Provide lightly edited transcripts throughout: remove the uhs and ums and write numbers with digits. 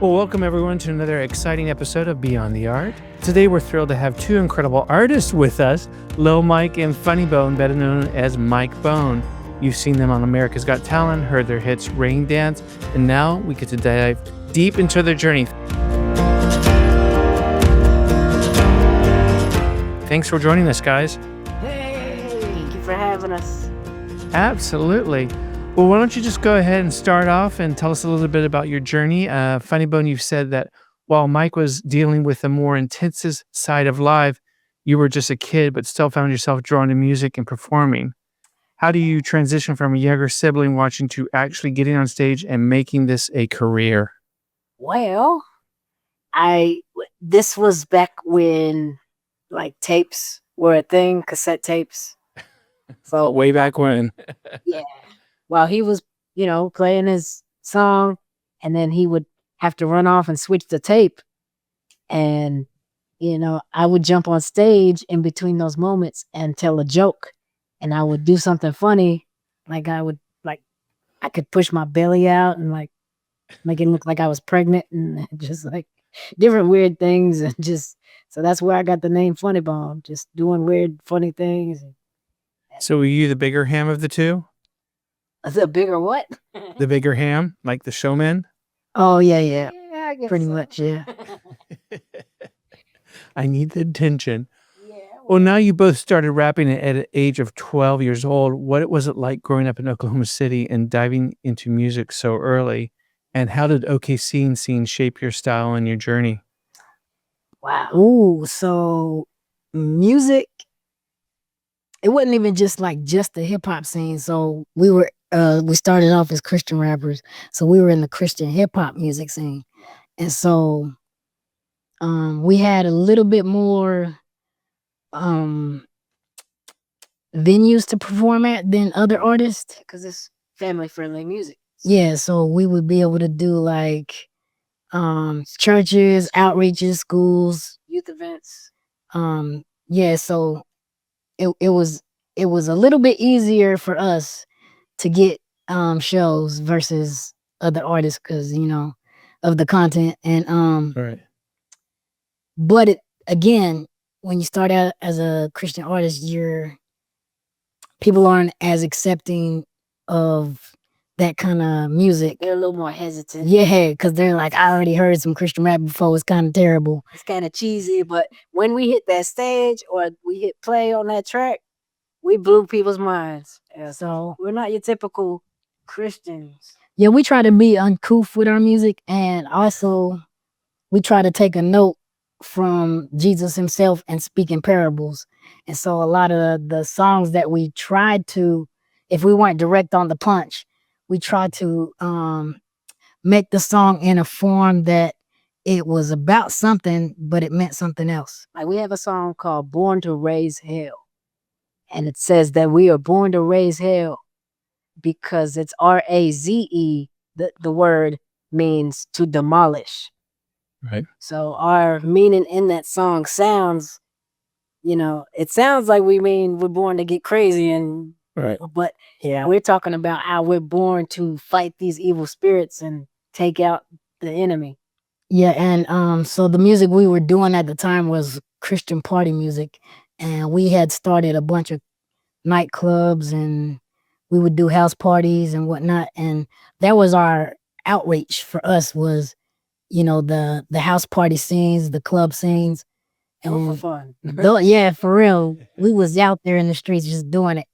Well, welcome everyone to another exciting episode of Beyond the Art. Today we're thrilled to have two incredible artists with us, Lil Mike and Funny Bone, better known as Mike Bone. You've seen them on America's Got Talent, heard their hits Rain Dance, and now we get to dive deep into their journey. Thanks for joining us, guys. Hey, thank you for having us. Absolutely. Well, why don't you just go ahead and start off and tell us a little bit about your journey. Funny Bone, you've said that while Mike was dealing with the more intensive side of life, you were just a kid, but still found yourself drawn to music and performing. How do you transition from a younger sibling watching to actually getting on stage and making this a career? Well, this was back when like tapes were a thing, cassette tapes. So Way back when. yeah, while he was, playing his song, and then he would have to run off and switch the tape, and I would jump on stage in between those moments and tell a joke, and I would do something funny, like I could push my belly out and like make it look like I was pregnant and just like different weird things, and just so that's where I got the name Funny Bone, just doing weird funny things. So were you the bigger ham of the two? The bigger what? The bigger ham, like the showman? Oh yeah, I guess pretty so. much, yeah. I need the attention. Yeah. Well, now you both started rapping at an age of 12 years old. What was it like growing up in Oklahoma City and diving into music so early? And how did OKC scene shape your style and your journey? Wow. Ooh, so music, it wasn't even just the hip hop scene. So we started off as Christian rappers. So we were in the Christian hip hop music scene. And so we had a little bit more venues to perform at than other artists, because it's family friendly music. Yeah, so we would be able to do like churches, outreaches, schools, youth events. Yeah, so it was a little bit easier for us to get shows versus other artists, because of the content. And Right. but again, when you start out as a Christian artist, people aren't as accepting of that kind of music. They're a little more hesitant. Yeah, because they're like, I already heard some Christian rap before. It's kind of terrible. It's kind of cheesy. But when we hit that stage or we hit play on that track, we blew people's minds. Yeah, so we're not your typical Christians. Yeah, we try to be uncouth with our music, and also we try to take a note from Jesus himself and speak in parables. And so a lot of the songs that we tried to, if we weren't direct on the punch, we tried to make the song in a form that it was about something, but it meant something else. Like we have a song called Born to Raise Hell. And it says that we are born to raise hell because it's R-A-Z-E. The word means to demolish. Right. So our meaning in that song sounds, it sounds like we mean we're born to get crazy, and Right. but yeah, we're talking about how we're born to fight these evil spirits and take out the enemy. Yeah, and so the music we were doing at the time was Christian party music, and we had started a bunch of nightclubs, and we would do house parties and whatnot, and that was our outreach for us, was the house party scenes, the club scenes. And for fun. Yeah, for real. We was out there in the streets just doing it.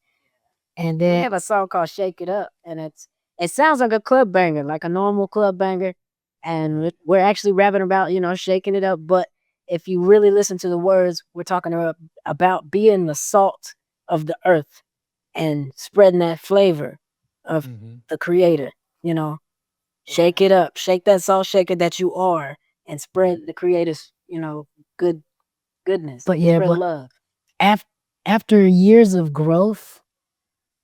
And then we have a song called Shake It Up, and it sounds like a club banger, like a normal club banger. And we're actually rapping about, shaking it up. But if you really listen to the words, we're talking about being the salt of the earth and spreading that flavor of the creator, Shake it up, shake that salt shaker that you are, and spread the creator's, goodness. But yeah, spread love. After years of growth,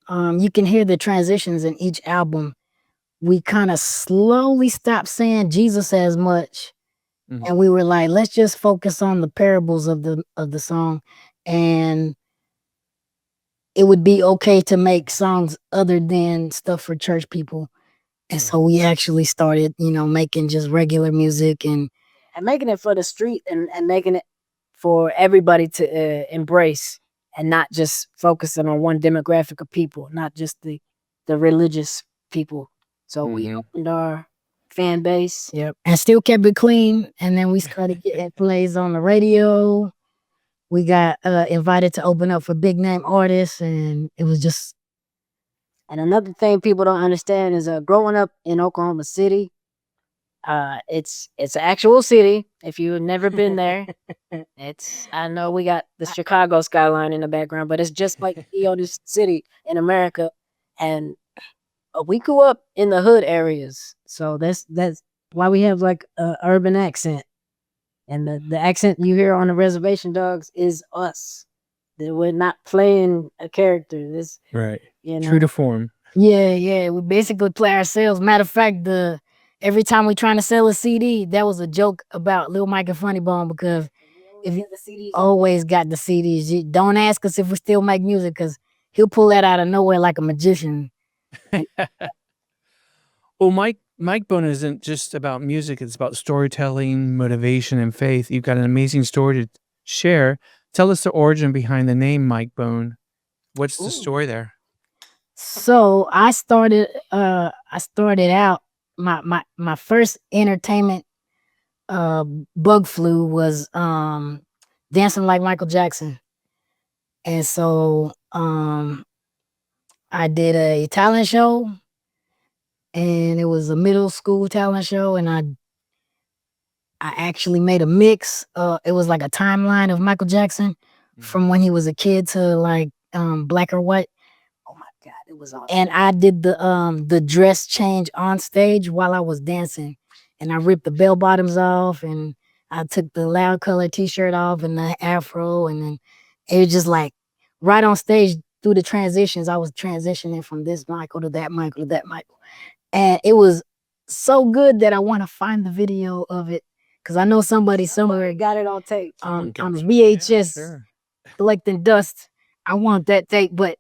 you can hear the transitions in each album. We kind of slowly stopped saying Jesus as much, and we were like, let's just focus on the parables of the song, and it would be okay to make songs other than stuff for church people. And so we actually started, making just regular music and making it for the street and making it for everybody to embrace and not just focusing on one demographic of people, not just the religious people. So we opened our fan base. yep, and still kept it clean. And then we started getting plays on the radio. We got invited to open up for big name artists, and it was just. And another thing people don't understand is growing up in Oklahoma City, it's an actual city. If you've never been there, I know we got the Chicago skyline in the background, but it's just like any other city in America. And we grew up in the hood areas, so that's why we have like a urban accent. And the accent you hear on the Reservation Dogs is us. That we're not playing a character. This right, true to form. Yeah, we basically play ourselves. Matter of fact, every time we trying to sell a CD, that was a joke about Lil Mike and Funny Bone, because if you always got the CDs, you don't ask us if we still make music, because he'll pull that out of nowhere like a magician. Well, Mike Bone isn't just about music. It's about storytelling, motivation, and faith. You've got an amazing story to share. Tell us the origin behind the name Mike Bone. What's the story there? So I started out my first entertainment bug flu was dancing like Michael Jackson. And so I did a talent show, and it was a middle school talent show, and I actually made a mix. It was like a timeline of Michael Jackson from when he was a kid to like black or white. Oh my God, it was awesome. And I did the dress change on stage while I was dancing, and I ripped the bell bottoms off, and I took the loud color t-shirt off and the afro, and then it was just like right on stage through the transitions. I was transitioning from this Michael to that Michael to that Michael, and it was so good that I want to find the video of it, because I know somebody somewhere got it on tape on VHS collecting dust. I want that tape, but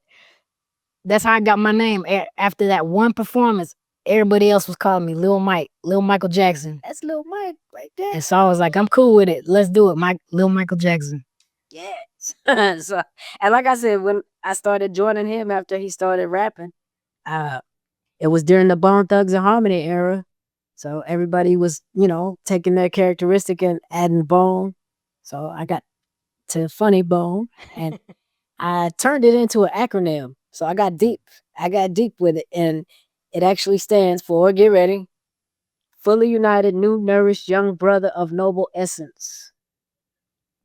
that's how I got my name. After that one performance, everybody else was calling me Lil Mike, Lil Michael Jackson. That's Lil Mike right there. And so I was like, I'm cool with it. Let's do it, Lil Michael Jackson. Yes. So, and like I said, when I started joining him after he started rapping, it was during the Bone Thugs and Harmony era. So everybody was, taking their characteristic and adding bone. So I got to Funny Bone, and I turned it into an acronym. So I got deep. With it, and it actually stands for, get ready, fully united, new, nourished, young brother of noble essence.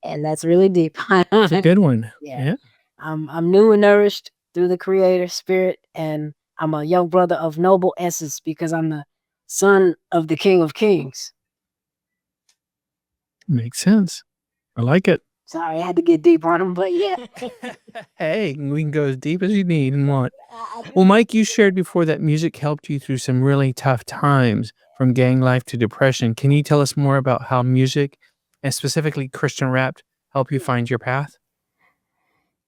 And that's really deep. It's a good one. Yeah. I'm new and nourished through the Creator Spirit, and I'm a young brother of noble essence because I'm the son of the King of Kings. Makes sense. I like it. Sorry, I had to get deep on him, but yeah. Hey, we can go as deep as you need and want. Well, Mike, you shared before that music helped you through some really tough times, from gang life to depression. Can you tell us more about how music, and specifically Christian rap, help you find your path?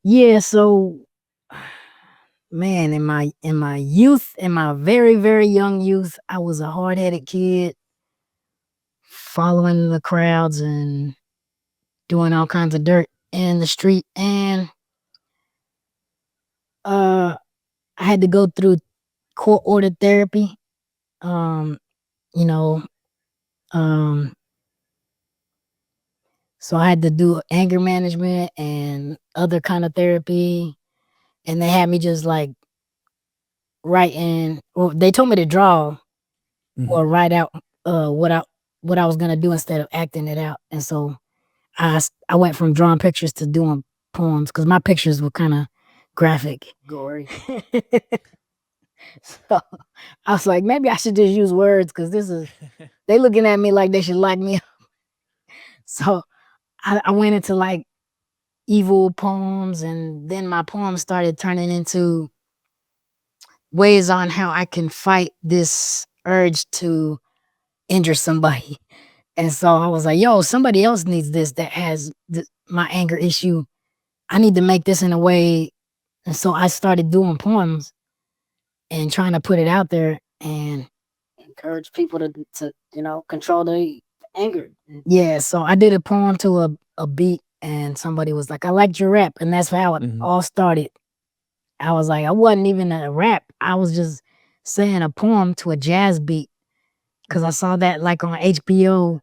Yeah, so man, in my youth, in my very, very young youth, I was a hard-headed kid, following the crowds and doing all kinds of dirt in the street. And I had to go through court-ordered therapy. So I had to do anger management and other kind of therapy. And they had me just like writing, or they told me to draw or write out what I was gonna do instead of acting it out. And so I went from drawing pictures to doing poems, because my pictures were kind of graphic, gory. So I was like, maybe I should just use words, because they looking at me like they should lock me up. So I went into like evil poems, and then my poems started turning into ways on how I can fight this urge to injure somebody. And so I was like, yo, somebody else needs this that has my anger issue. I need to make this in a way. And so I started doing poems and trying to put it out there. And encourage people to control their anger. Yeah, so I did a poem to a beat, and somebody was like, "I liked your rap," and that's how it all started. I was like, I wasn't even a rap. I was just saying a poem to a jazz beat because I saw that like on HBO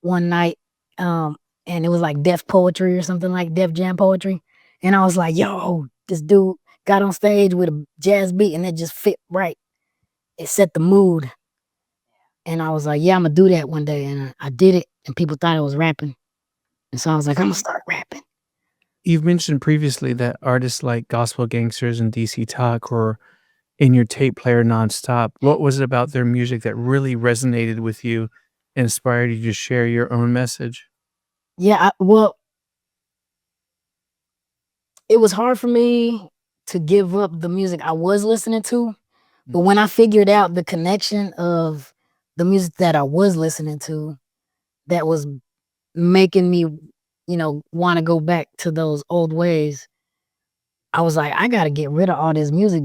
one night, and it was like Def Poetry or something like Def Jam Poetry, and I was like, "Yo, this dude got on stage with a jazz beat, and it just fit right. It set the mood." And I was like, "Yeah, I'm gonna do that one day," and I did it, and people thought I was rapping, and so I was like, "I'm gonna start rapping." You've mentioned previously that artists like Gospel Gangsters and DC Talk were in your tape player nonstop. What was it about their music that really resonated with you, inspired you to share your own message? Yeah, well, it was hard for me to give up the music I was listening to, but when I figured out the connection of the music that I was listening to, that was making me, want to go back to those old ways, I was like, I gotta get rid of all this music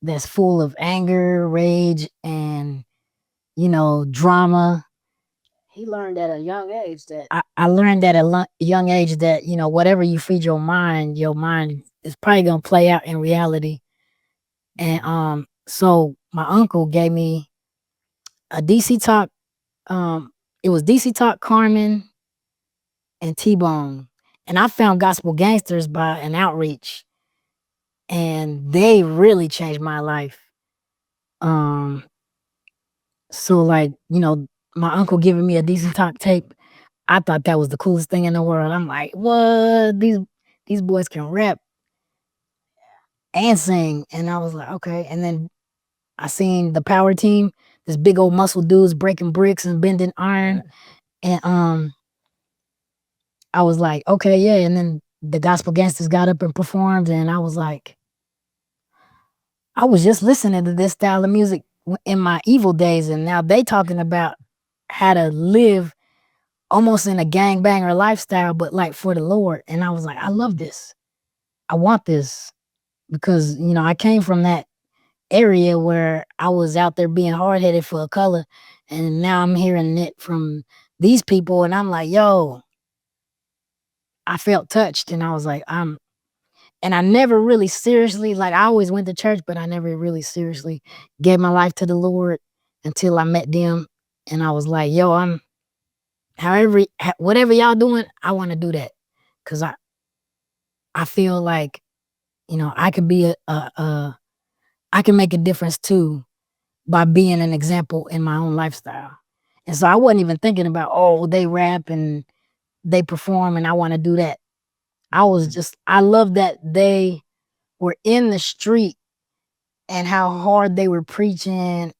that's full of anger, rage, and drama. He learned at a young age that I learned at a young age that whatever you feed your mind is probably gonna play out in reality. And so my uncle gave me a DC Talk. It was DC Talk, Carmen, and T Bone, and I found Gospel Gangsters by an outreach, and they really changed my life. Um, so like my uncle giving me a DC Talk tape, I thought that was the coolest thing in the world. I'm like, what? These boys can rap and sing, and I was like, okay. And then I seen the Power Team, this big old muscle dudes breaking bricks and bending iron, and I was like, okay, yeah. And then the Gospel Gangsters got up and performed, and I was like, I was just listening to this style of music in my evil days, and now they talking about how to live almost in a gangbanger lifestyle, but like for the Lord. And I was like, I love this. I want this because I came from that area where I was out there being hard headed for a color, and now I'm hearing it from these people, and I'm like, yo, I felt touched, and I was like, and I never really seriously, like I always went to church, but I never really seriously gave my life to the Lord until I met them, and I was like, yo, whatever y'all doing, I want to do that, cause I feel like I could be I can make a difference too by being an example in my own lifestyle. And so I wasn't even thinking about, oh, they rap and they perform and I want to do that. I love that they were in the street and how hard they were preaching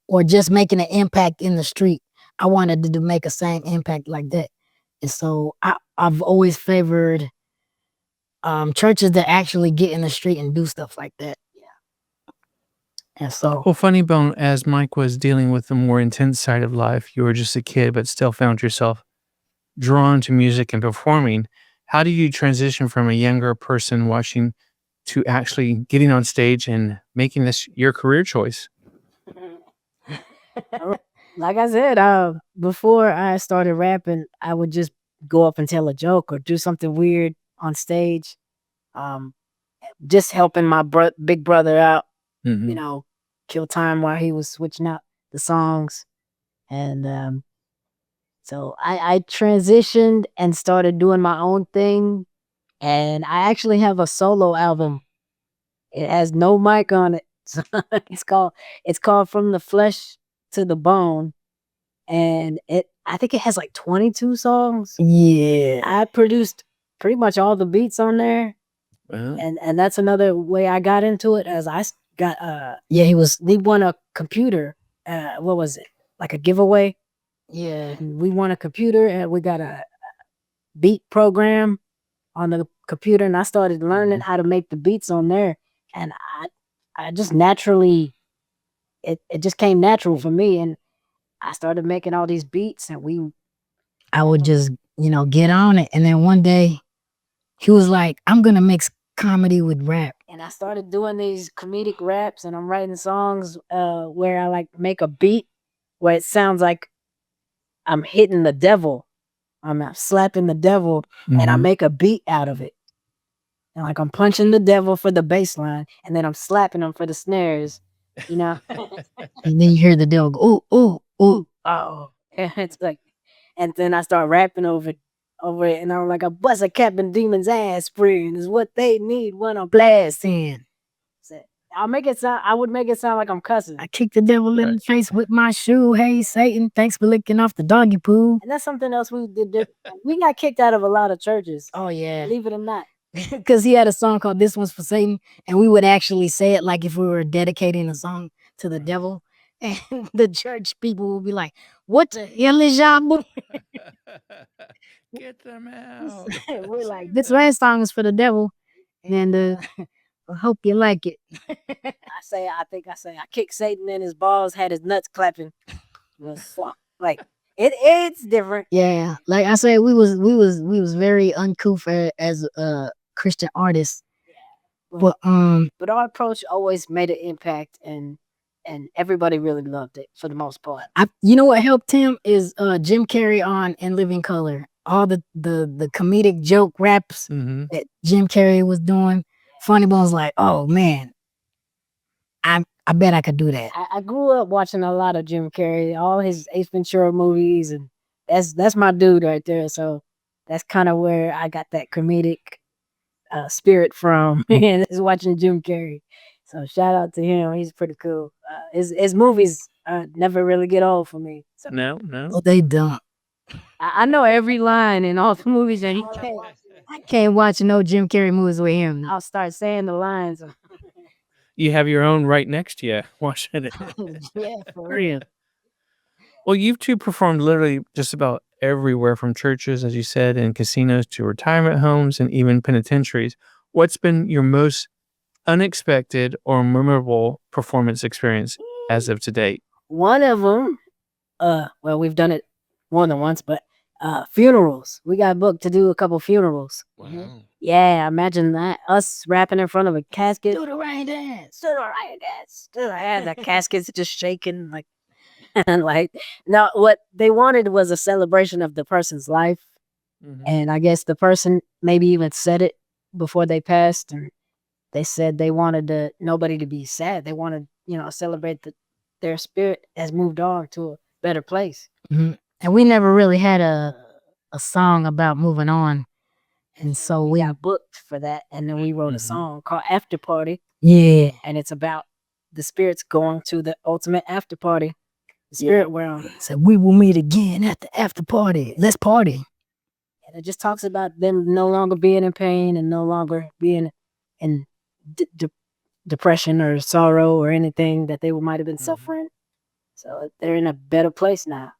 or just making an impact in the street. I wanted to make a same impact like that. And so I've always favored churches that actually get in the street and do stuff like that. And so Well, Funny Bone, as Mike was dealing with the more intense side of life, you were just a kid, but still found yourself drawn to music and performing. How do you transition from a younger person watching to actually getting on stage and making this your career choice? like I said, before I started rapping, I would just go up and tell a joke or do something weird on stage. Um, just helping my big brother out, kill time while he was switching out the songs. And so I transitioned and started doing my own thing. And I actually have a solo album. It has no mic on it. So it's called From the Flesh to the Bone. And I think it has like 22 songs. yeah. I produced pretty much all the beats on there. Well, And that's another way I got into it, as I got Yeah, we won a computer. What was it? Like a giveaway. yeah. And we won a computer and we got a beat program on the computer, and I started learning how to make the beats on there. And I just naturally, it just came natural for me, and I started making all these beats, and I would just, get on it. And then one day he was like, I'm gonna mix comedy with rap. and I started doing these comedic raps, and I'm writing songs where I like make a beat where it sounds like I'm hitting the devil. I'm slapping the devil, and I make a beat out of it. And like I'm punching the devil for the bass line, and then I'm slapping him for the snares. You know, And then you hear the devil go, ooh, ooh, ooh. oh, it's like, and then I start rapping over it, and I'm like, I bust a Captain Demon's ass spring is what they need when I'm blasting. So I would make it sound like I'm cussing. I kicked the devil in the face with my shoe. Hey, Satan, thanks for licking off the doggy poo. And that's something else we did. We got kicked out of a lot of churches. Oh, yeah. Believe it or not. Because he had a song called This One's for Satan, and we would actually say it like if we were dedicating a song to the devil. And the church people would be like, what the hell is y'all doing? Get them out. We're like, this last song is for the devil, and I hope you like it. I kicked Satan in his balls, had his nuts clapping. Like it's different. Yeah, like I said, we was very uncouth as Christian artists, but our approach always made an impact, and everybody really loved it for the most part. You know what helped him is Jim Carrey on In Living Color. All the comedic joke raps that Jim Carrey was doing. Funny Bone's like, oh man, I bet I could do that. I grew up watching a lot of Jim Carrey, all his Ace Ventura movies, and that's my dude right there. So that's kind of where I got that comedic spirit from, and is watching Jim Carrey. So shout out to him. He's pretty cool. His movies never really get old for me. So. No. Oh, they don't. I know every line in all the movies, and I can't watch no Jim Carrey movies with him. I'll start saying the lines. You have your own right next to you watching it. Yeah, for real. Well, you two performed literally just about everywhere, from churches, as you said, and casinos to retirement homes and even penitentiaries. What's been your most unexpected or memorable performance experience as of to date? One of them, well, we've done it more than once, but funerals. We got booked to do a couple funerals. Wow. Yeah, imagine that. Us rapping in front of a casket. Do the rain dance. Do the rain dance. The casket's just shaking like, and like, no, what they wanted was a celebration of the person's life. And I guess the person maybe even said it before they passed, and they said they wanted nobody to be sad. They wanted, celebrate their spirit has moved on to a better place. And we never really had a song about moving on. And so we got booked for that, and then we wrote a song called After Party. Yeah. And it's about the spirits going to the ultimate after party, the spirit realm. So we will meet again at the after party. Let's party. And it just talks about them no longer being in pain and no longer being in depression or sorrow or anything that they might have been suffering. So they're in a better place now.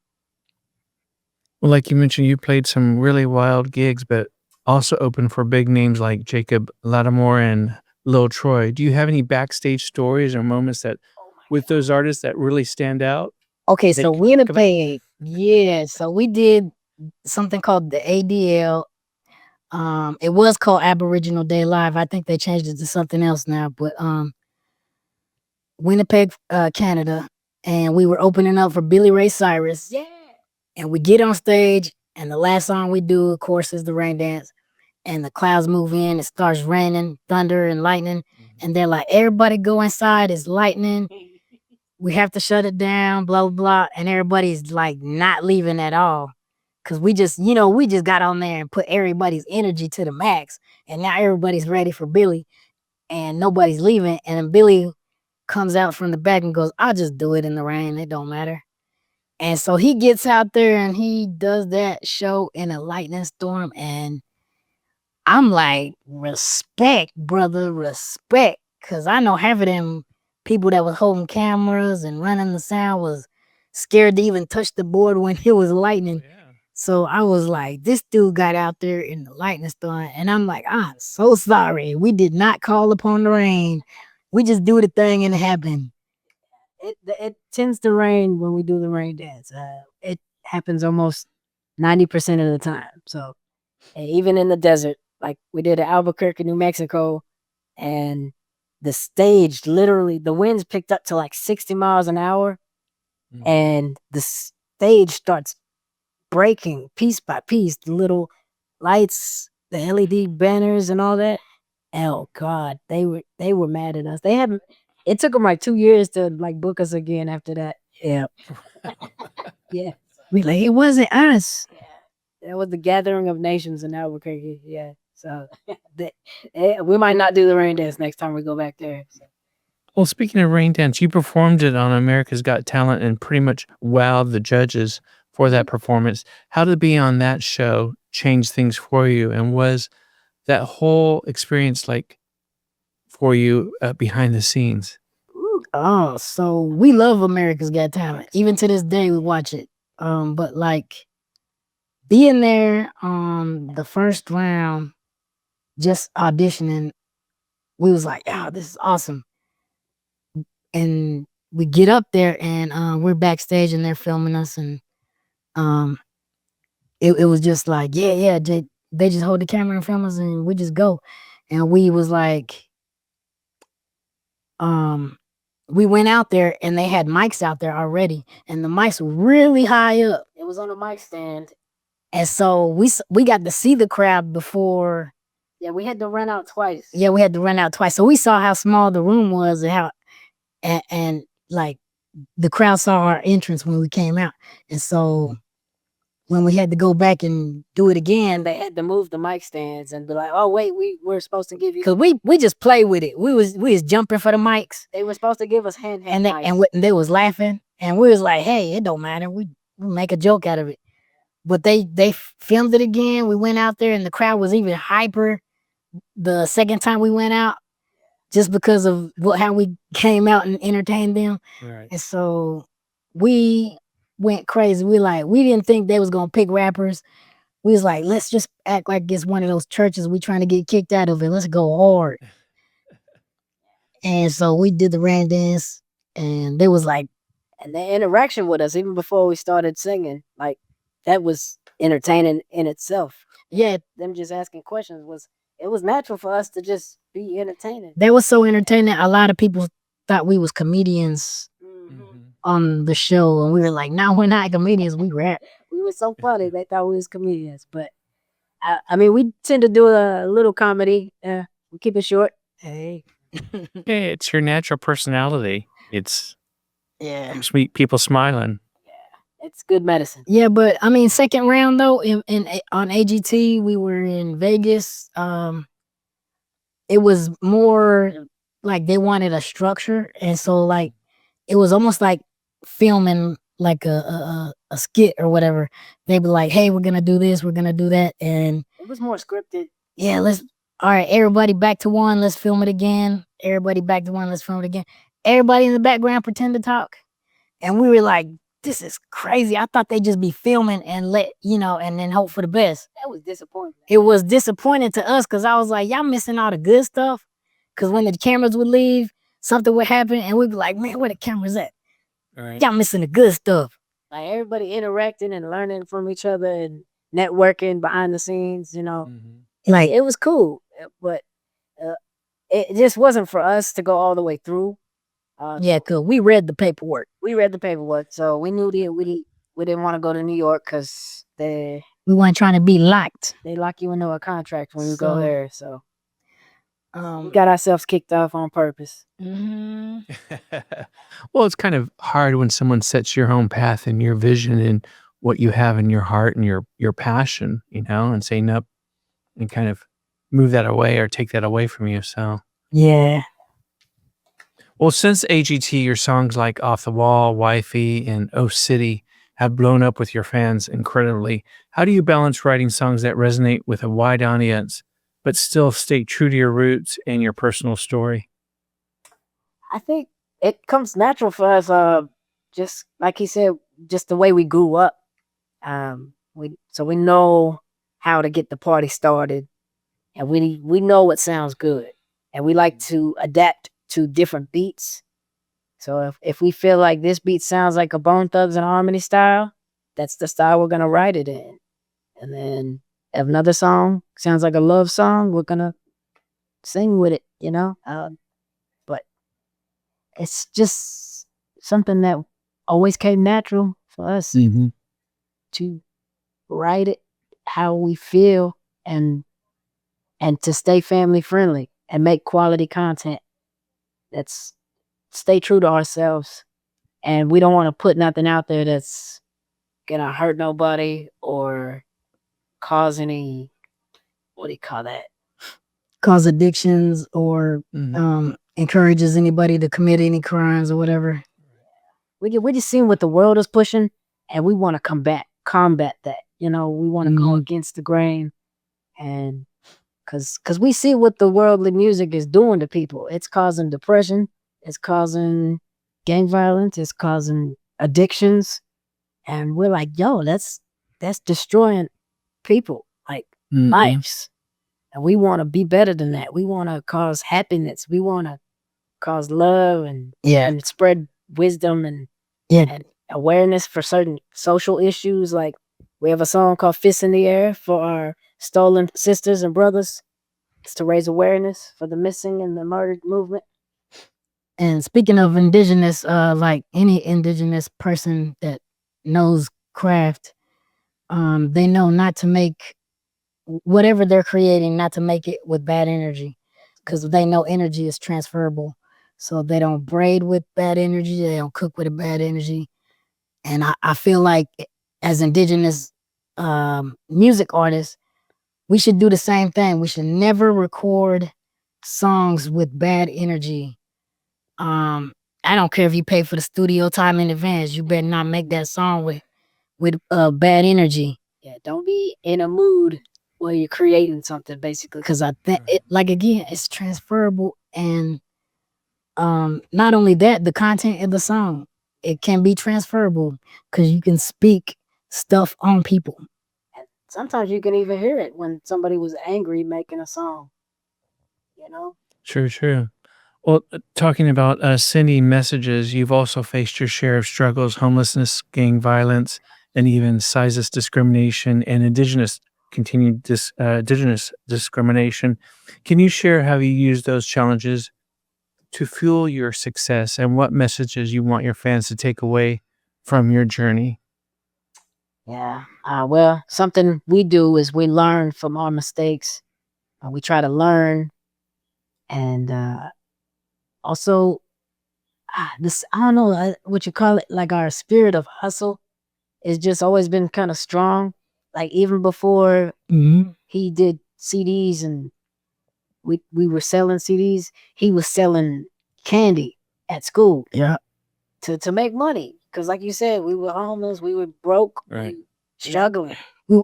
Well, like you mentioned, you played some really wild gigs, but also open for big names like Jacob Lattimore and Lil Troy. Do you have any backstage stories or moments that with those artists that really stand out? Okay, so Winnipeg, so we did something called the ADL. It was called Aboriginal Day Live. I think they changed it to something else now, but Winnipeg, Canada, and we were opening up for Billy Ray Cyrus. Yeah. And we get on stage, and the last song we do, of course, is the rain dance. And the clouds move in, it starts raining, thunder and lightning. And they're like, everybody go inside, it's lightning. We have to shut it down, blah, blah, blah. And everybody's like not leaving at all. Cause we just got on there and put everybody's energy to the max. And now everybody's ready for Billy and nobody's leaving. And then Billy comes out from the back and goes, I'll just do it in the rain. It don't matter. And so he gets out there and he does that show in a lightning storm. And I'm like, respect, brother, respect. Cause I know half of them people that was holding cameras and running the sound was scared to even touch the board when it was lightning. Oh, yeah. So I was like, this dude got out there in the lightning storm. And I'm like, I'm so sorry. We did not call upon the rain. We just do the thing and it happened. It tends to rain when we do the rain dance. It happens almost 90% of the time. So even in the desert, like we did at Albuquerque, New Mexico, and the stage, literally, the winds picked up to like 60 miles an hour. and the stage starts breaking piece by piece. The little lights, the LED banners, and all that. Oh God, they were mad at us. They haven't. It took them like 2 years to like book us again after that. Yeah, yeah. We like, it wasn't us. That was the Gathering of Nations in Albuquerque. Yeah, so we might not do the rain dance next time we go back there. So. Well, speaking of rain dance, you performed it on America's Got Talent and pretty much wowed the judges for that performance. How did being on that show change things for you? And was that whole experience like for you behind the scenes? Oh, so we love America's Got Talent. Even to this day, we watch it. But like being there on the first round, just auditioning, we was like, "Oh, this is awesome!" And we get up there, and we're backstage, and they're filming us, and um, it was just like, yeah, they just hold the camera and film us, and we just go, and we was like, we went out there, and they had mics out there already, and the mics were really high up. It was on a mic stand. And so we got to see the crowd before. Yeah, we had to run out twice. Yeah, we had to run out twice. So we saw how small the room was and how, and like the crowd saw our entrance when we came out. And so when we had to go back and do it again, they had to move the mic stands and be like, "Oh wait, we were supposed to give you." Because we just play with it. We was jumping for the mics. They were supposed to give us hand and mics. They was laughing, and we was like, "Hey, it don't matter. We make a joke out of it." But they filmed it again. We went out there, and the crowd was even hyper the second time we went out, just because of how we came out and entertained them. Right. And so we went crazy. We didn't think they was gonna pick rappers. We was like, let's just act like it's one of those churches we trying to get kicked out of it. Let's go hard. And so we did the rain dance, and they was like, and the interaction with us even before we started singing, like. That was entertaining in itself. Yeah, them just asking questions was natural for us to just be entertaining. That was so entertaining. A lot of people thought we was comedians on the show, and we were like, "No, we're not comedians. We rap." We were so funny. They thought we was comedians, but I mean, we tend to do a little comedy. We keep it short. Hey, hey, it's your natural personality. It's sweet people smiling. It's good medicine. Yeah, but I mean, second round though, on AGT, we were in Vegas. It was more like they wanted a structure, and so like it was almost like filming like a skit or whatever. They'd be like, "Hey, we're gonna do this, we're gonna do that," and it was more scripted. Yeah, all right, everybody back to one. Let's film it again. Everybody back to one. Let's film it again. Everybody in the background pretend to talk, and we were like, this is crazy. I thought they'd just be filming and and then hope for the best. That was disappointing. It was disappointing to us because I was like, y'all missing all the good stuff. Because when the cameras would leave, something would happen, and we'd be like, man, where the cameras at? Right. Y'all missing the good stuff. Like everybody interacting and learning from each other and networking behind the scenes, Like it was cool, but it just wasn't for us to go all the way through. Yeah, cause we read the paperwork. So we knew that we didn't want to go to New York because we weren't trying to be locked. They lock you into a contract when you go there. So we got ourselves kicked off on purpose. Well, it's kind of hard when someone sets your own path and your vision and what you have in your heart and your passion, and say nope, and kind of move that away or take that away from you. So yeah. Well, since AGT, your songs like Off the Wall, Wifey, and Oh City have blown up with your fans incredibly. How do you balance writing songs that resonate with a wide audience, but still stay true to your roots and your personal story? I think it comes natural for us, just like he said, just the way we grew up. We know how to get the party started, and we know what sounds good, and we like to adapt to different beats. So if we feel like this beat sounds like a Bone Thugs and Harmony style, that's the style we're gonna write it in. And then if another song sounds like a love song, we're gonna sing with it, But it's just something that always came natural for us Mm-hmm. to write it how we feel and to stay family friendly and make quality content that's stay true to ourselves. And we don't want to put nothing out there that's gonna hurt nobody or cause any, what do you call that? Cause addictions or Mm-hmm. encourages anybody to commit any crimes or whatever. We just seeing what the world is pushing, and we want to combat that. You know, we want to go against the grain, and because we see what the worldly music is doing to people. It's causing depression. It's causing gang violence. It's causing addictions, and we're like, yo, that's destroying people, like lives. And we want to be better than that. We want to cause happiness. We want to cause love and spread wisdom and awareness for certain social issues. Like we have a song called "Fists in the Air" for our stolen sisters and brothers. It's to raise awareness for the missing and the murdered movement. And speaking of indigenous, like any indigenous person that knows craft, they know not to make whatever they're creating, not to make it with bad energy, because they know energy is transferable. So they don't braid with bad energy. They don't cook with a bad energy. And I feel like as indigenous music artists, we should do the same thing. We should never record songs with bad energy. I don't care if you pay for the studio time in advance. You better not make that song with bad energy. Yeah, don't be in a mood where you're creating something, basically. Because I think like again, it's transferable, and not only that, the content of the song, it can be transferable because you can speak stuff on people. And sometimes you can even hear it when somebody was angry making a song. You know? True. Well, talking about sending messages, you've also faced your share of struggles, homelessness, gang violence, and even sizes discrimination and indigenous discrimination. Can you share how you use those challenges to fuel your success and what messages you want your fans to take away from your journey? Yeah. Well, something we do is we learn from our mistakes. We try to learn, and also this, I don't know what you call it, like our spirit of hustle is just always been kind of strong. Like even before he did CDs and we were selling CDs, he was selling candy at school. Yeah. To make money. Because like you said, we were homeless, we were broke, Right. struggling. We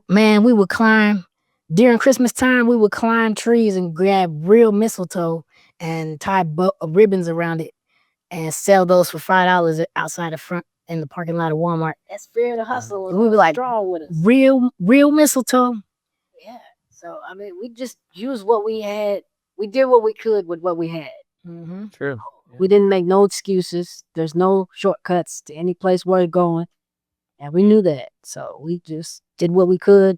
would climb during Christmas time. We would climb trees and grab real mistletoe and tie ribbons around it and sell those for $5 outside the front in the parking lot of Walmart. That spirit of hustle was We were like strong with us. real mistletoe. Yeah. So I mean, we just used what we had. We did what we could with what we had. True. We didn't make no excuses. There's no shortcuts to any place we're going. And we knew that. So we just did what we could.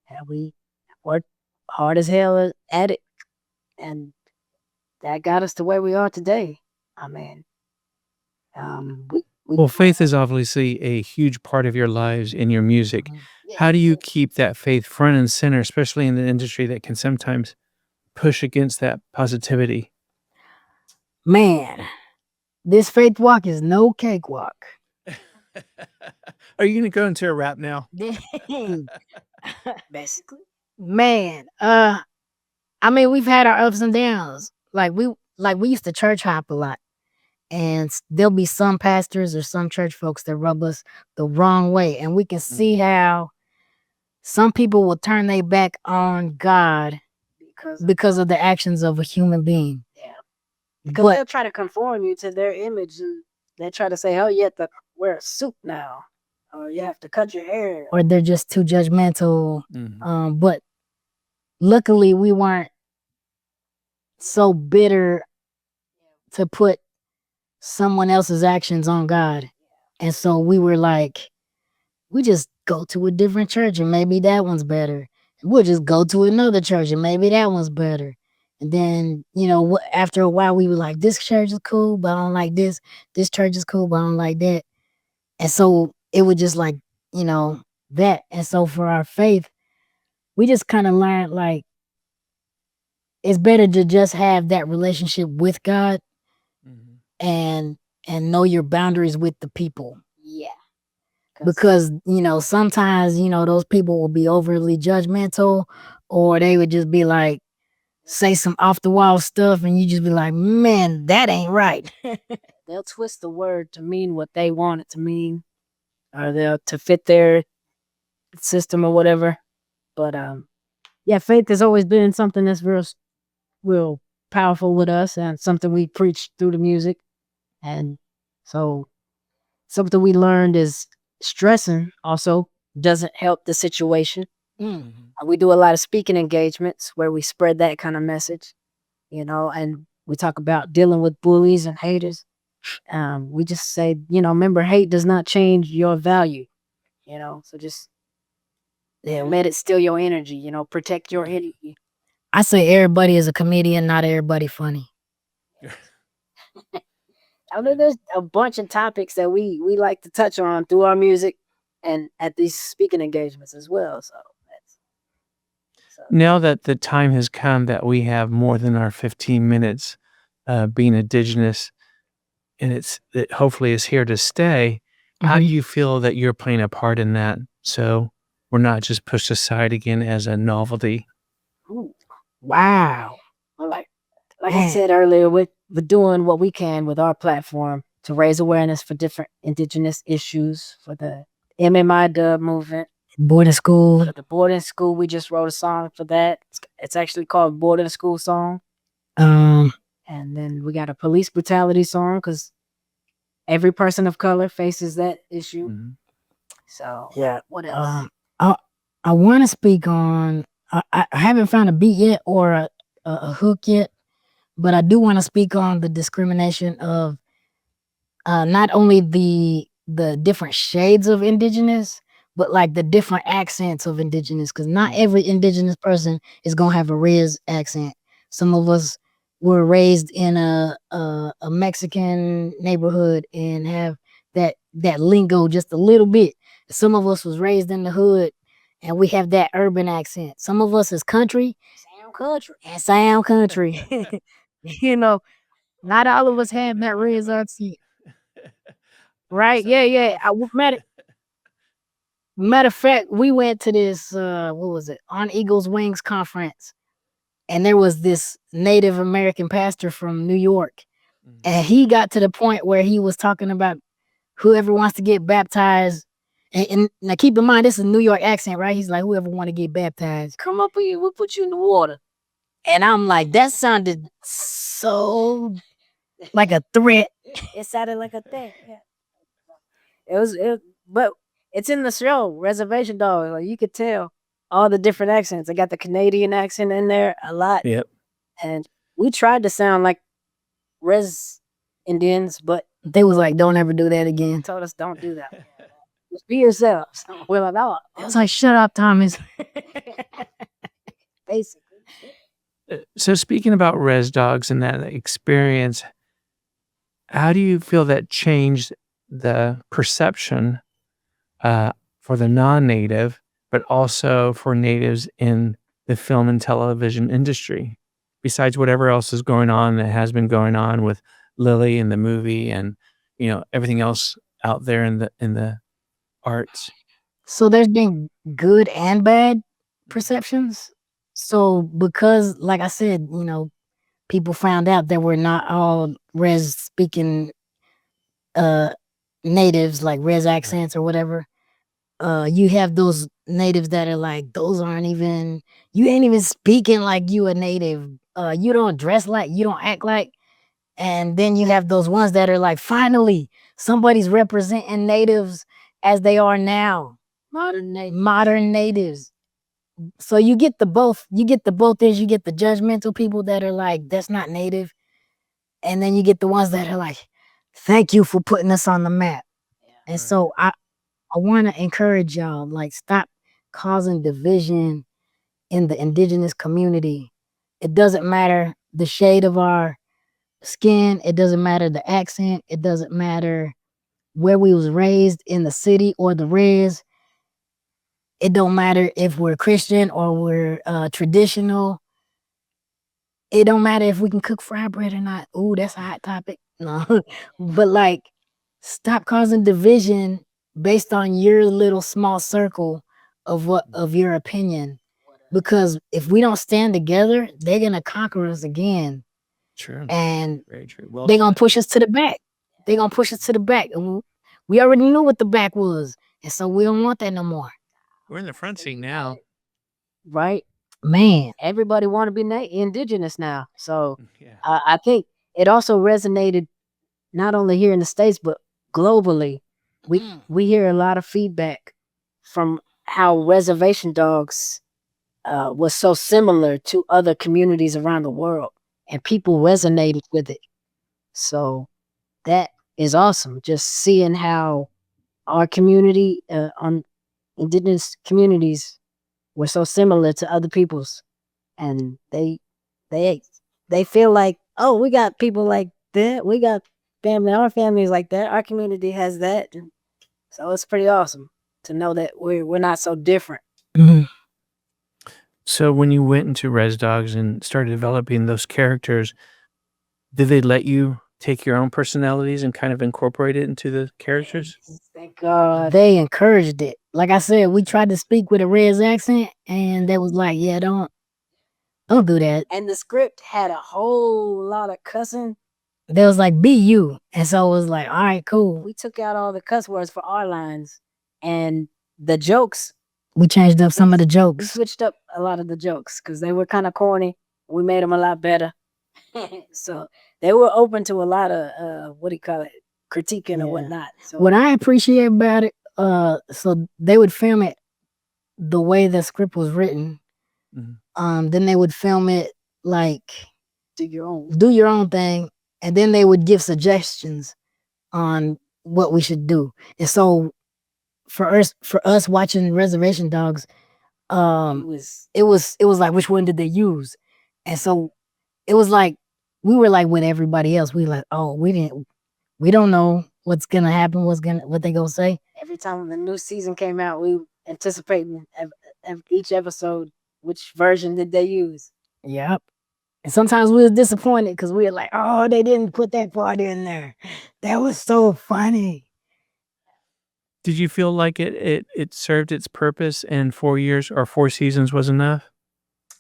And we worked hard as hell at it. And that got us to where we are today. I mean, Well, faith is obviously a huge part of your lives in your music. How do you keep that faith front and center, especially in the industry that can sometimes push against that positivity? Man, this faith walk is no cakewalk. Are you going to go into a rap now? basically. Man, I mean, we've had our ups and downs. Like we used to church hop a lot. And there'll be some pastors or some church folks that rub us the wrong way. And we can see how some people will turn their back on God because of the actions of a human being. Yeah. Because they'll try to conform you to their image, and they try to say, oh, you have to wear a suit now, or you have to cut your hair. Or they're just too judgmental. But luckily we weren't so bitter to put someone else's actions on God. And so we were like, we just go to a different church and maybe that one's better. We'll just go to another church and maybe that one's better. And then, after a while we were like, this church is cool, but I don't like this. This church is cool, but I don't like that. And so it was just like, that. And so for our faith, we just kind of learned like it's better to just have that relationship with God and know your boundaries with the people. Yeah. Because, sometimes, those people will be overly judgmental, or they would just be like, say some off the wall stuff, and you just be like, man, that ain't right. They'll twist the word to mean what they want it to mean, or they'll to fit their system or whatever. But yeah, faith has always been something that's real powerful with us, and something we preach through the music. And so something we learned is stressing also doesn't help the situation. We do a lot of speaking engagements where we spread that kind of message, and we talk about dealing with bullies and haters. We just say, remember, hate does not change your value, so just let it steal your energy, protect your energy. I say everybody is a comedian, not everybody funny. I mean, there's a bunch of topics that we like to touch on through our music and at these speaking engagements as well. So Now that the time has come that we have more than our 15 minutes being indigenous, and it hopefully is here to stay, how do you feel that you're playing a part in that? So we're not just pushed aside again as a novelty. ooh, wow. Like I said earlier, we're doing what we can with our platform to raise awareness for different indigenous issues, for the MMI dub movement. Boarding school. For the boarding school, we just wrote a song for that. It's actually called Boarding School Song. And then we got a police brutality song because every person of color faces that issue. So yeah. What else? I want to speak on. I haven't found a beat yet or a hook yet, but I do want to speak on the discrimination of not only the different shades of indigenous, but like the different accents of indigenous. Because not every indigenous person is gonna have a Riz accent. Some of us were raised in a Mexican neighborhood and have that lingo just a little bit. Some of us was raised in the hood and we have that urban accent. Some of us is country, sound country. Not all of us have that Riz accent. Right? Yeah. Matter of fact, we went to this what was it? On Eagle's Wings conference. And there was this Native American pastor from New York. And he got to the point where he was talking about whoever wants to get baptized. And now keep in mind, this is a New York accent, right? He's like, whoever want to get baptized, Come up here, we'll put you in the water. and I'm like, that sounded so like a threat. It sounded like a thing. Yeah. But it's in the show, Reservation Dogs. Like you could tell all the different accents. I got the Canadian accent in there a lot. Yep. And we tried to sound like Res Indians, but they was like, don't ever do that again. Told us don't do that. Just be yourselves. We're like, no. I was like, shut up, Thomas. Basically. So speaking about res dogs and that experience, how do you feel that changed the perception for the non-native, but also for natives in the film and television industry, besides whatever else is going on that has been going on with Lily and the movie and everything else out there in the arts? So there's been good and bad perceptions. So because, like I said, people found out that we're not all res speaking natives, like res accents or whatever. You have those natives that are like, those aren't even, you ain't even speaking like you a native. You don't dress like, you don't act like. And then you have those ones that are like, finally, somebody's representing natives as they are now. Modern natives. So you get the both. You get the both is you get the judgmental people that are like, that's not native. And then you get the ones that are like, thank you for putting us on the map. Yeah, and so I want to encourage y'all, like, stop causing division in the indigenous community. It doesn't matter the shade of our skin. It doesn't matter the accent. It doesn't matter where we was raised in the city or the res. It don't matter if we're Christian or we're traditional. It don't matter if we can cook fried bread or not. Ooh, that's a hot topic. No, but like, stop causing division based on your little small circle of your opinion. Because if we don't stand together, they're gonna conquer us again, True. and Very true. Well they're gonna said. push us to the back. They're gonna push us to the back, and we already knew what the back was, and so we don't want that no more. We're in the front seat now. Right? Man, Everybody want to be indigenous now. So Yeah. I think it also resonated not only here in the States, but globally. We hear a lot of feedback from how reservation dogs was so similar to other communities around the world, and people resonated with it. So that is awesome. Just seeing how our community, on indigenous communities, were so similar to other people's, and they feel like, oh, we got people like that. We got family. Our family is like that. Our community has that. And so it's pretty awesome to know that we're not so different. So when you went into Res Dogs and started developing those characters, did they let you take your own personalities and kind of incorporate it into the characters? Thank God. they encouraged it. Like I said, we tried to speak with a res accent, and they was like, "Yeah, don't do that." And the script had a whole lot of cussing. They was like, "Be you," and so it was like, "All right, cool." We took out all the cuss words for our lines, and the jokes, We changed up some of the we jokes. switched up a lot of the jokes because they were kind of corny. We made them a lot better. So they were open to a lot of what do you call it, critiquing or Yeah. whatnot. So What I appreciate about it, so they would film it the way the script was written. Mhm. Then they would film it like do your own. do your own thing, and then they would give suggestions on what we should do. And so for us watching Reservation Dogs, It was it was like, which one did they use? And so it was like we were like with everybody else. We like, oh, we don't know what's gonna happen, what they gonna say. every time the new season came out, we anticipating each episode which version did they use. Yep. And sometimes we was disappointed because we were like, oh, they didn't put that part in there. That was so funny. Did you feel like it served its purpose and 4 years or 4 seasons was enough?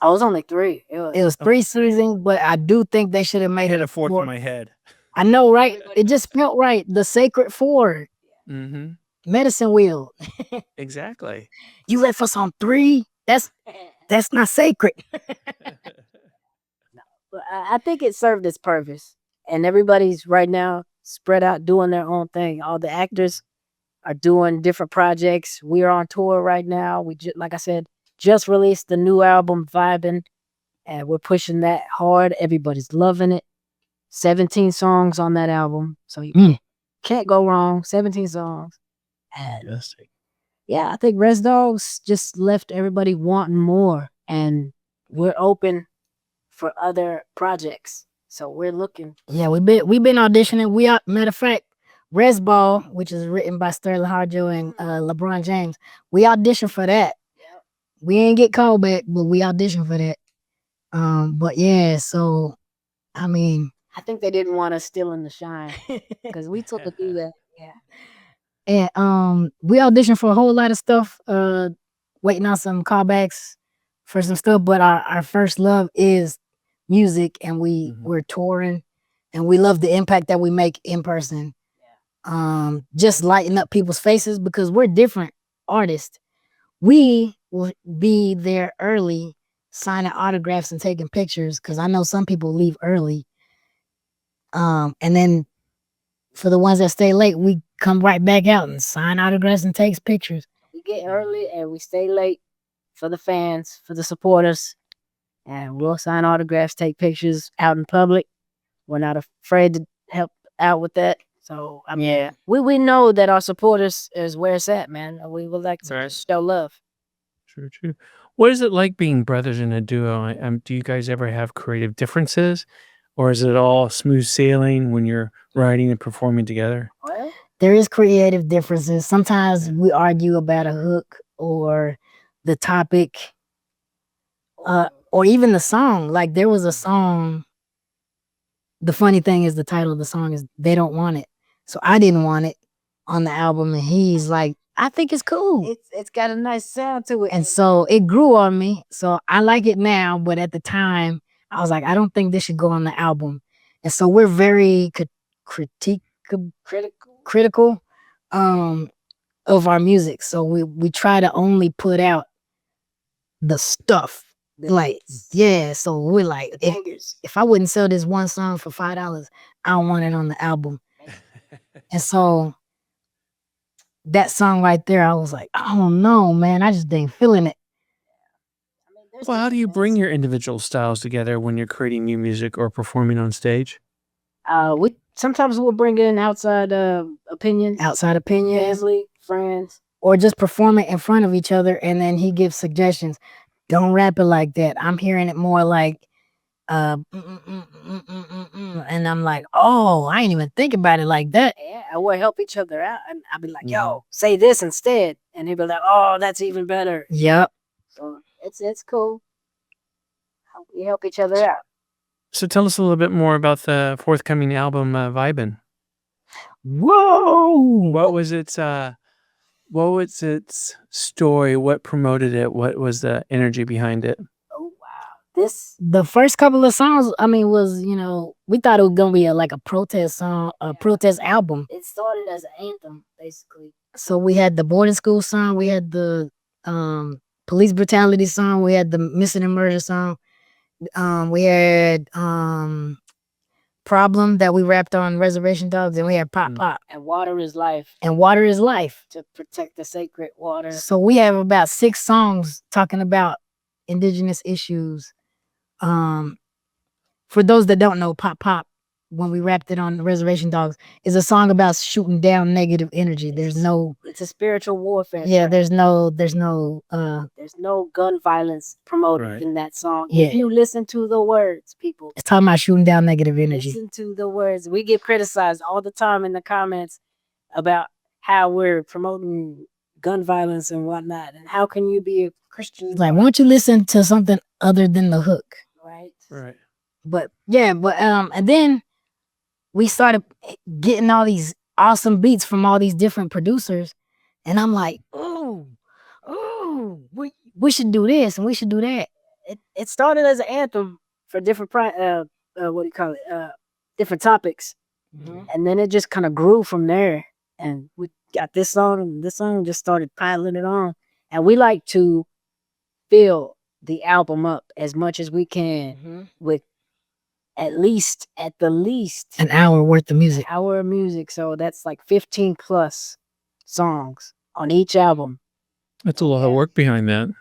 I was only 3. It was 3 seasons, but I do think they should have made it a fourth fourth. in my head. I know, right? It just felt right. The sacred 4, Mhm. medicine wheel. Exactly. You left us on 3? That's not sacred. But I think it served its purpose, and everybody's right now spread out doing their own thing. All the actors are doing different projects. We are on tour right now. Like I said, just released the new album, Vibin', and we're pushing that hard. Everybody's loving it. 17 songs on that album, so you can't go wrong. 17 songs. And Fantastic. yeah, I think Res Dogs just left everybody wanting more, and we're open for other projects. So we're looking. Yeah, we've been auditioning. Matter of fact, Res Ball, which is written by Sterling Harjo and LeBron James, we auditioned for that. Yep. We ain't get called back, but we auditioned for that. But yeah, so I mean, I think they didn't want us stealing the shine because we took it through that. Yeah. and we auditioned for a whole lot of stuff. Waiting on some callbacks for some stuff, but our first love is music, and we're touring, and we love the impact that we make in person. Just lighting up people's faces because we're different artists. We will be there early, signing autographs and taking pictures because I know some people leave early. And then for the ones that stay late, we come right back out and sign autographs and takes pictures. We get early and we stay late for the fans, for the supporters, and we'll sign autographs, take pictures out in public. We're not afraid to help out with that. So I mean, Yeah. we know that our supporters is where it's at, man. We would like to Right. show love. True, true. What is it like being brothers in a duo? Do you guys ever have creative differences, or is it all smooth sailing when you're writing and performing together? Well, There is creative differences. Sometimes we argue about a hook or the topic, or even the song. Like there was a song. The funny thing is the title of the song is "They Don't Want It," so I didn't want it on the album, and he's like, "I think it's cool." It's got a nice sound to it. And so it grew on me. So I like it now, but at the time, I was like, I don't think this should go on the album. And so we're very critical of our music. So we try to only put out the stuff. Like, yeah, so we're like, if I wouldn't sell this one song for $5, I don't want it on the album. And so that song right there, I was like, I don't know, man. I just ain't feeling it. Well, how do you bring your individual styles together when you're creating new music or performing on stage? We sometimes we'll bring in outside opinions, Opinions, family, friends. or just perform it in front of each other, and then he gives suggestions. Don't rap it like that. I'm hearing it more like, and I'm like, oh, I ain't even think about it like that. Yeah, and we'll help each other out. And I'll be like, yo, say this instead. And he'll be like, oh, that's even better. Yep. So it's cool. We help each other out. So tell us a little bit more about the forthcoming album, Vibin'. Whoa. What was its story? What promoted it? What was the energy behind it? Oh wow. The first couple of songs, I mean, was, we thought it was gonna be like a protest song, a protest album. It started as an anthem, basically. So we had the boarding school song, we had the police brutality song, we had the missing and murder song, we had Problem that we rapped on Reservation Dogs, and we had Pop Pop. And Water is Life. And Water is Life. To protect the sacred water. So we have about 6 songs talking about indigenous issues. For those that don't know, Pop Pop, when we rapped it on Reservation Dogs, is a song about shooting down negative energy. It's a spiritual warfare. Yeah, there's no gun violence promoted Right. in that song. Yeah. If you listen to the words, people. It's talking about shooting down negative energy. Listen to the words. We get criticized all the time in the comments about how we're promoting gun violence and whatnot. And how can you be a Christian? Like, why don't you listen to something other than the hook? Right. Right. But yeah, and then we started getting all these awesome beats from all these different producers, and I'm like, oh, we should do this and we should do that. It started as an anthem for different different topics, and then it just kind of grew from there. And we got this song, and this song just started piling it on. And we like to fill the album up as much as we can with at the least an hour worth of music. Hour of music. So that's like 15 plus songs on each album. That's a lot of work behind that.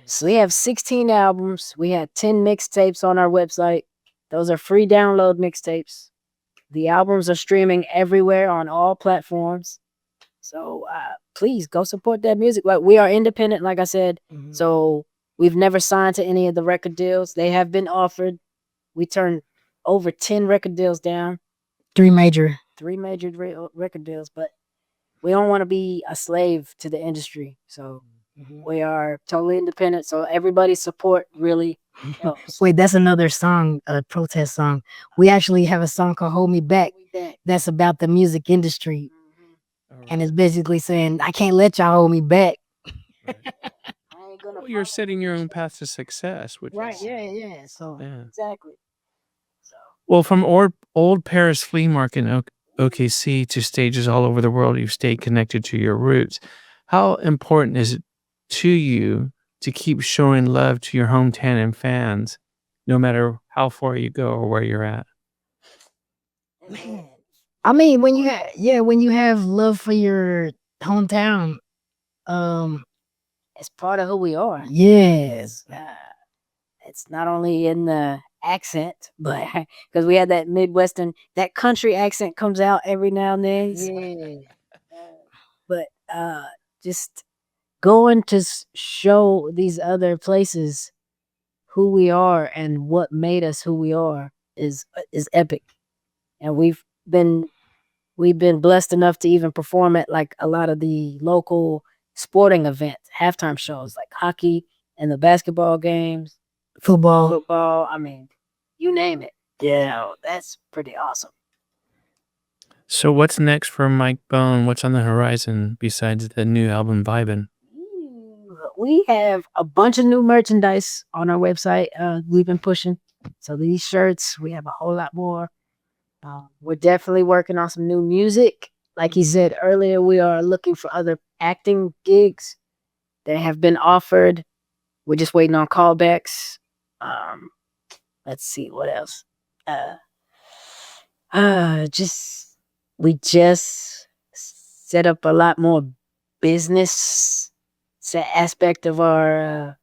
So we have 16 albums. We have 10 mixtapes on our website. Those are free download mixtapes. The albums are streaming everywhere on all platforms. So please go support that music. Like, we are independent, like I said. So we've never signed to any of the record deals. They have been offered. We turned over 10 record deals down. 3 major record deals, but we don't want to be a slave to the industry. So we are totally independent. So everybody's support really helps. Wait, that's another song, a protest song. We actually have a song called Hold Me Back that's about the music industry. And it's basically saying, I can't let y'all hold me back. Well, you're setting your own path to success, which is, yeah. So exactly. So well, from old Paris flea market in OKC to stages all over the world, you've stayed connected to your roots. How important is it to you to keep showing love to your hometown and fans, no matter how far you go or where you're at? Man, I mean, when you have love for your hometown, it's part of who we are. Yes. It's not only in the accent, but because we had that Midwestern, that country accent comes out every now and then. Yeah. But just going to show these other places who we are and what made us who we are is epic. And we've been we've been blessed enough to even perform at like a lot of the local sporting events, halftime shows like hockey and the basketball games, Football. I mean, you name it. Yeah, that's pretty awesome. So what's next for Mike Bone? What's on the horizon besides the new album Vibin'? We have a bunch of new merchandise on our website. We've been pushing. So these shirts, we have a whole lot more. We're definitely working on some new music. Like he said earlier, we are looking for other acting gigs that have been offered. We're just waiting on callbacks. Let's see what else. We just set up a lot more business aspect of our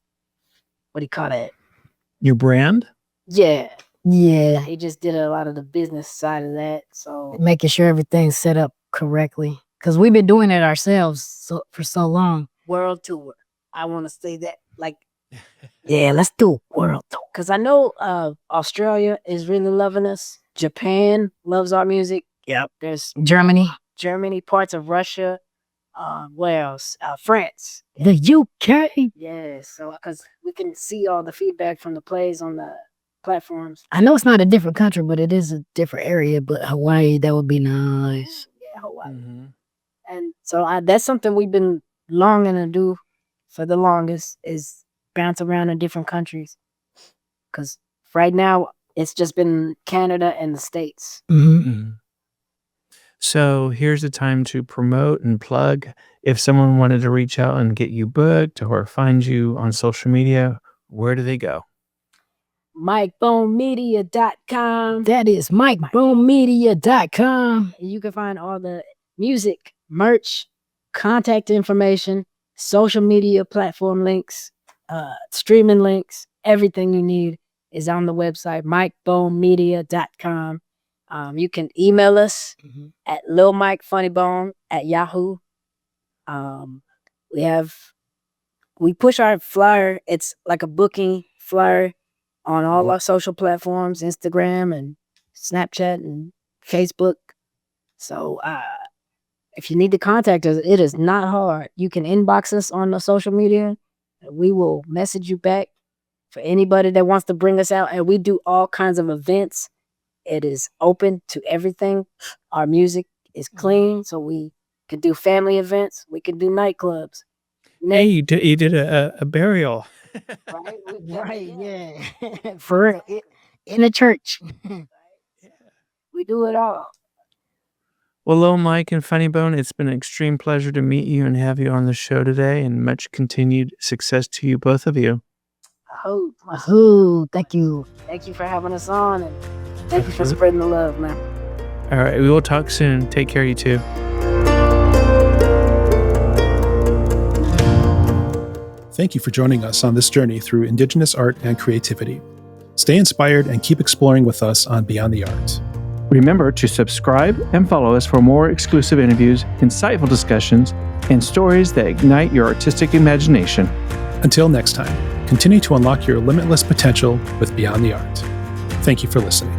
what do you call it? Your brand? Yeah. Yeah. He just did a lot of the business side of that. So Making sure everything's set up correctly. Because we've been doing it ourselves for so long. world tour. I want to say that like yeah, let's do a world tour. Cause I know Australia is really loving us. Japan loves our music. Yep. There's Germany, parts of Russia. Where else? France. the UK. Yeah, so because we can see all the feedback from the plays on the platforms. I know it's not a different country, but it is a different area. But Hawaii, that would be nice. Yeah, Hawaii. Mm-hmm. And so that's something we've been longing to do for the longest is bounce around in different countries. Because right now it's just been Canada and the States. Mm-hmm. So here's the time to promote and plug. If someone wanted to reach out and get you booked or find you on social media, where do they go? MikeBoneMedia.com. That is MikeBoneMedia.com. You can find all the music, merch, contact information, social media platform links, streaming links, everything you need is on the website, MikeBoneMedia.com. You can email us at Lil Mike Funnybone at Yahoo. We push our flyer. It's like a booking flyer on all our social platforms, Instagram and Snapchat and Facebook. So if you need to contact us, it is not hard. You can inbox us on the social media. We will message you back for anybody that wants to bring us out. And we do all kinds of events. It is open to everything. Our music is clean, so we can do family events. We can do nightclubs. Hey, you did a burial. Right? Right, yeah. For real. In a church. We do it all. Well, Lil Mike and Funny Bone, it's been an extreme pleasure to meet you and have you on the show today, and much continued success to you, both of you. Wahoo, thank you. Thank you for having us on, and thank you for spreading the love, man. All right, we will talk soon. Take care, you two. Thank you for joining us on this journey through Indigenous art and creativity. Stay inspired and keep exploring with us on Beyond the Art. Remember to subscribe and follow us for more exclusive interviews, insightful discussions, and stories that ignite your artistic imagination. Until next time, continue to unlock your limitless potential with Beyond the Art. Thank you for listening.